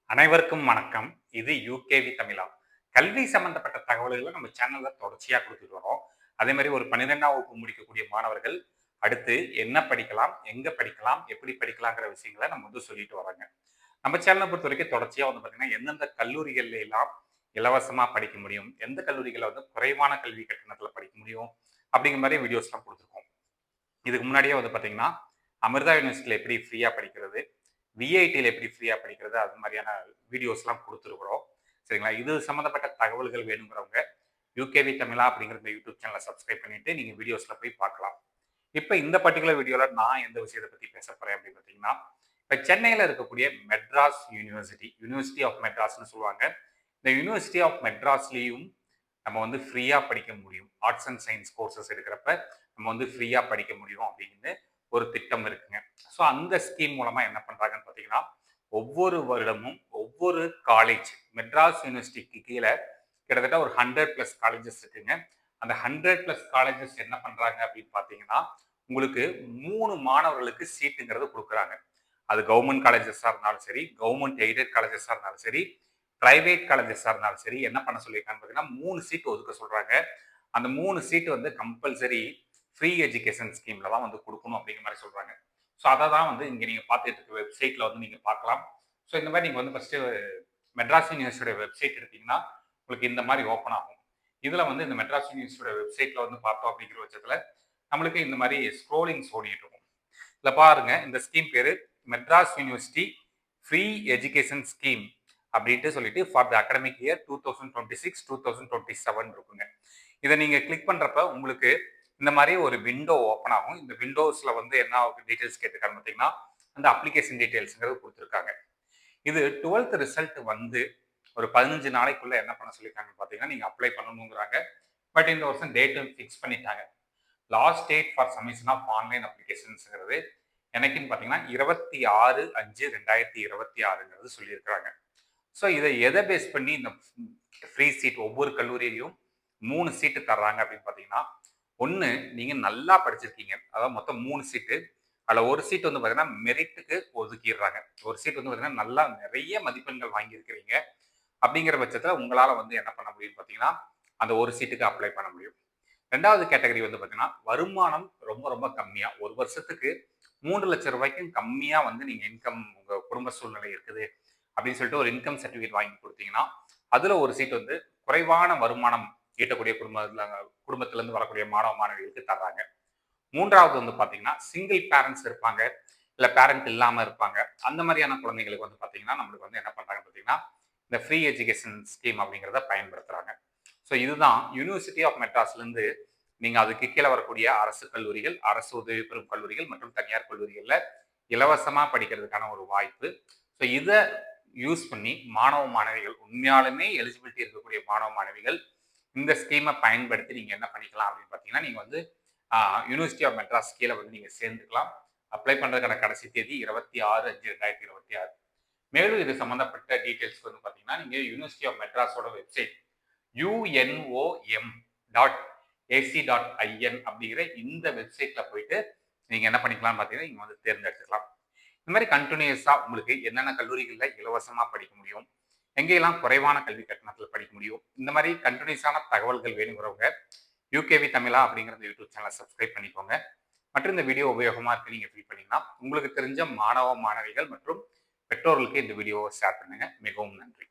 அனைவருக்கும் வணக்கம். இது யூகேவி தமிழா. கல்வி சம்பந்தப்பட்ட தகவல்களை நம்ம சேனல்ல தொடர்ச்சியா குடுத்துட்டு வரோம். அதே மாரி ஒரு 12ஆம் வகுப்பு முடிக்கக்கூடிய மாணவர்கள், அடுத்து என்ன படிக்கலாம்? எங்க படிக்கலாம்? எப்படி படிக்கலாங்கிற விஷயங்கள நம்ம சொல்லிட்டு வர்றோங்க. நம்ம சேனல பொறுத்தவரைக்கும் தொடர்ச்சியா பார்த்தீங்கன்னா, எந்தெந்த கல்லூரிகள்ல எல்லாம் இலவசமா படிக்க முடியும்? எந்த கல்லூரிகள்ல குறைவான கல்வி கட்டணத்தில படிக்க முடியும்? அப்படிங்கிற மாரி வீடியோஸ்லாம் குடுத்துருக்கோம். இதுக்கு முன்னாடியே பார்த்தீங்கன்னா, அமிர்தா யுனிவர்சிட்டில எப்படி ஃப்ரீயா படிக்கிறது? விஐடில எப்படி ஃப்ரீயா படிக்கிறது? அது மாரியான வீடியோஸ்லாம் குடுத்துருக்குறோம். சரிங்களா? இது சம்மந்தப்பட்ட தகவல்கள் வேணுங்கிறவங்க, யூகேவி தமிழா அப்படிங்கிற இந்த யூடியூப் சேனல சப்ஸ்கிரைப் பண்ணிட்டு, நீங்க வீடியோஸ்ல போய் பார்க்கலாம். இப்ப இந்த பர்ட்டிகுலர் வீடியோல நான் எந்த விஷயத்த பத்தி பேசப் போறேன் அப்படின்னு பார்த்தீங்கன்னா, இப்ப சென்னையில இருக்கக்கூடிய மெட்ராஸ் யூனிவர்சிட்டி, யூனிவர்சிட்டி ஆஃப் மெட்ராஸ்ன்னு சொல்லுவாங்க. இந்த யூனிவர்சிட்டி ஆஃப் மெட்ராஸ்லயும் நம்ம ஃப்ரீயா படிக்க முடியும். ஆர்ட்ஸ் அண்ட் சயன்ஸ் கோர்சஸ் எடுக்கிறப்ப நம்ம ஃப்ரீயா படிக்க முடியும் அப்படின்னு ஒரு திட்டம் இருக்குங்க. ஸோ அந்த ஸ்கீம் மூலமா என்ன பண்றாங்கன்னு பார்த்தீங்கன்னா, ஒவ்வொரு வருடமும் ஒவ்வொரு காலேஜ் மெட்ராஸ் யூனிவர்சிட்டிக்கு கீழ கிட்டத்தட்ட ஒரு 100 பிளஸ் காலேஜஸ் இருக்குங்க. அந்த 100 பிளஸ் காலேஜஸ் என்ன பண்றாங்க அப்படின்னு பார்த்தீங்கன்னா, உங்களுக்கு 3 மாணவர்களுக்கு சீட்டுங்கிறது குடுக்குறாங்க. அது கவர்மெண்ட் காலேஜஸா இருந்தாலும் சரி, கவர்மெண்ட் எய்டட் காலேஜஸா இருந்தாலும் சரி, பிரைவேட் காலேஜஸா இருந்தாலும் சரி, என்ன பண்ண சொல்லியிருக்காங்கன்னு பார்த்தீங்கன்னா, 3 சீட் ஒதுக்க சொல்றாங்க. அந்த 3 சீட் கம்பல்சரி ஃப்ரீ எஜுகேஷன் ஸ்கீம்ல தான் குடுக்கணும் அப்படிங்கிற மாரி சொல்றாங்க. ஸோ அத தான் இங்க நீங்க பார்த்துட்டு இருக்க வெப்சைட்ல நீங்க பார்க்கலாம். ஸோ இந்த மாரி நீங்க ஃபர்ஸ்ட்டு மெட்ராஸ் யூனிவர்சிட்டியோட வெப்சைட் எடுத்தீங்கன்னா, உங்களுக்கு இந்த மாரி ஓப்பன் ஆகும். இதுல இந்த மெட்ராஸ் யூனிவர்சிட்டியோட வெப்சைட்ல பார்த்தோம் அப்படிங்கிற பட்சத்துல, நம்மளுக்கு இந்த மாரி ஸ்க்ரோலிங்ஸ் ஓடிட்டு இருக்கும். இதுல பாருங்க, இந்த ஸ்கீம் பேரு Madras university free education scheme அப்படின்ட்டு சொல்லிட்டு ஃபார் த அகாடமிக் இயர் 2026, 2027 இருக்குங்க. இத நீங்க கிளிக் பண்றப்ப உங்களுக்கு இந்த மாரி ஒரு விண்டோ ஓப்பன் ஆகும். இந்த விண்டோஸ்ல என்ன டீடைல்ஸ் கேட்டிருக்காங்க பார்த்தீங்கன்னா, அந்த அப்ளிகேஷன் டீடைல்ஸ்ங்கிறது குடுத்துருக்காங்க. இது 12த் ரிசல்ட் ஒரு 15 நாளைக்குள்ள என்ன பண்ண சொல்லியிருக்காங்கன்னு பார்த்தீங்கன்னா, நீங்க அப்ளை பண்ணணுங்கிறாங்க. பட் இந்த வருஷம் டேட்டும் ஃபிக்ஸ் பண்ணிட்டாங்க. Last date for submission of online அப்ளிகேஷன்ஸ்ங்கிறது என்னைக்குன்னு பார்த்தீங்கன்னா, 26/5/2026ங்கிறது சொல்லியிருக்கிறாங்க. ஸோ இதை எதை பேஸ் பண்ணி இந்த ஃப்ரீ சீட் ஒவ்வொரு கல்லூரியிலையும் 3 சீட்டு தர்றாங்க அப்படின்னு பார்த்தீங்கன்னா, ஒண்ணு நீங்க நல்லா படிச்சிருக்கீங்க. அதாவது மொத்தம் 3 சீட்டு. அதுல ஒரு சீட் பார்த்தீங்கன்னா, மெரிட்டுக்கு ஒதுக்கிடுறாங்க. ஒரு சீட் பார்த்தீங்கன்னா, நல்லா நிறைய மதிப்பெண்கள் வாங்கியிருக்கிறீங்க. அப்படிங்கிற பட்சத்துல உங்களால என்ன பண்ண முடியும்னு பார்த்தீங்கன்னா, அந்த ஒரு சீட்டுக்கு அப்ளை பண்ண முடியும். 2வது கேட்டகரி பார்த்தீங்கன்னா, வருமானம் ரொம்ப ரொம்ப கம்மியா, ஒரு வருஷத்துக்கு ரூ. 3,00,000 கம்மியா நீங்க இன்கம் உங்க குடும்ப சூழ்நிலை இருக்குது அப்படின்னு சொல்லிட்டு ஒரு இன்கம் சர்டிஃபிகேட் வாங்கி கொடுத்தீங்கன்னா, அதுல ஒரு சீட் குறைவான வருமானம் ஈட்டக்கூடிய குடும்பத்திலிருந்து வரக்கூடிய மாணவ மாணவிகளுக்கு தர்றாங்க. 3வது பார்த்தீங்கன்னா, சிங்கிள் பேரண்ட்ஸ் இருப்பாங்க. இல்ல பேரண்ட் இல்லாம இருப்பாங்க. அந்த மாதிரியான குழந்தைகளுக்கு பார்த்தீங்கன்னா, நம்மளுக்கு என்ன பண்றாங்க பார்த்தீங்கன்னா, இந்த ஃப்ரீ எஜுகேஷன் ஸ்கீம் அப்படிங்கிறத பயன்படுத்துறாங்க. ஸோ இதுதான் யூனிவர்சிட்டி ஆஃப் மெட்ராஸ்லேருந்து நீங்க அதுக்கு கீழே வரக்கூடிய அரசு கல்லூரிகள், அரசு உதவி பெறும் கல்லூரிகள் மற்றும் தனியார் கல்லூரிகள்ல இலவசமா படிக்கிறதுக்கான ஒரு வாய்ப்பு. ஸோ இத யூஸ் பண்ணி மாணவ மாணவிகள் உண்மையாலுமே எலிஜிபிலிட்டி இருக்கக்கூடிய மாணவ மாணவிகள் இந்த ஸ்கீமை பயன்படுத்தி நீங்க என்ன பண்ணிக்கலாம் அப்படின்னு பார்த்தீங்கன்னா, நீங்க யூனிவர்சிட்டி ஆஃப் மெட்ராஸ் கீழே நீங்க சேர்ந்துக்கலாம். அப்ளை பண்றதுக்கான கடைசி தேதி 26/5/2026. மேலும் இது சம்பந்தப்பட்ட டீடைல்ஸ்க்கு பார்த்தீங்கன்னா, நீங்க யூனிவர்சிட்டி ஆஃப் மெட்ராஸோட வெப்சைட் unom.ac.in அப்படிங்கிற இந்த வெப்சைட்ல போயிட்டு நீங்க என்ன பண்ணிக்கலாம் பார்த்தீங்கன்னா, நீங்க தேர்ந்தெடுத்துக்கலாம். இந்த மாதிரி கண்டினியூஸா உங்களுக்கு என்னென்ன கல்லூரிகள்ல இலவசமா படிக்க முடியும், எங்கெல்லாம் குறைவான கல்வி கட்டணத்தில் படிக்க முடியும், இந்த மாதிரி கண்டினியூஸான தகவல்கள் வேணுங்கிறவங்க யூகேவி தமிழா அப்படிங்கிற இந்த யூடியூப் சேனலை சப்ஸ்கிரைப் பண்ணிக்கோங்க. மற்றும் இந்த வீடியோ உபயோகமா இருக்கு நீங்க ஃபீல் பண்ணீங்கன்னா உங்களுக்கு தெரிஞ்ச மாணவ மாணவிகள் மற்றும் பெற்றோர்களுக்கு இந்த வீடியோவை ஷேர் பண்ணுங்க. மிகவும் நன்றி.